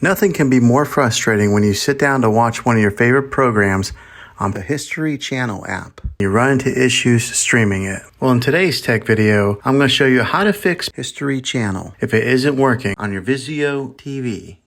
Nothing can be more frustrating when you sit down to watch one of your favorite programs on the History Channel app. You run into issues streaming it. Well, in today's tech video, I'm going to show you how to fix History Channel if it isn't working on your Vizio TV.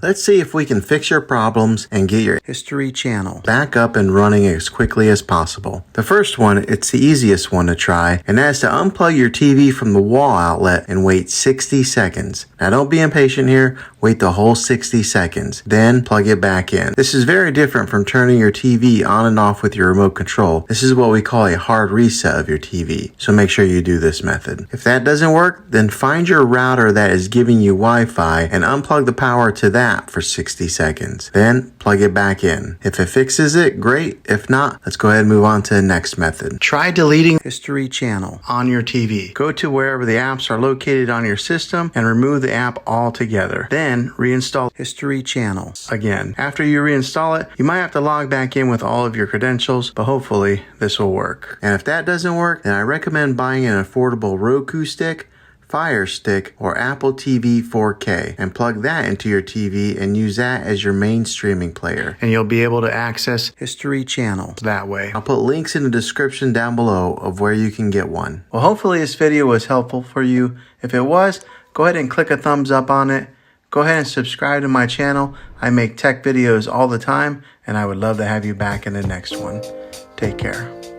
Let's see if we can fix your problems and get your History Channel back up and running as quickly as possible. The first one, it's the easiest one to try, and that's to unplug your TV from the wall outlet and wait 60 seconds. Now don't be impatient here, wait the whole 60 seconds, then plug it back in. This is very different from turning your TV on and off with your remote control. This is what we call a hard reset of your TV, so make sure you do this method. If that doesn't work, then find your router that is giving you Wi-Fi and unplug the power to that for 60 seconds. Then plug it back in. If it fixes it, great. If not, let's go ahead and move on to the next method. Try deleting History Channel on your TV. Go to wherever the apps are located on your system and remove the app altogether. Then reinstall History Channel again. After you reinstall it, you might have to log back in with all of your credentials, but hopefully this will work. And if that doesn't work, then I recommend buying an affordable Roku stick, Fire Stick, or Apple TV 4K and plug that into your TV and use that as your main streaming player. And you'll be able to access History Channel that way. I'll put links in the description down below of where you can get one. Well, hopefully this video was helpful for you. If it was, go ahead and click a thumbs up on it. Go ahead and subscribe to my channel. I make tech videos all the time, and I would love to have you back in the next one. Take care.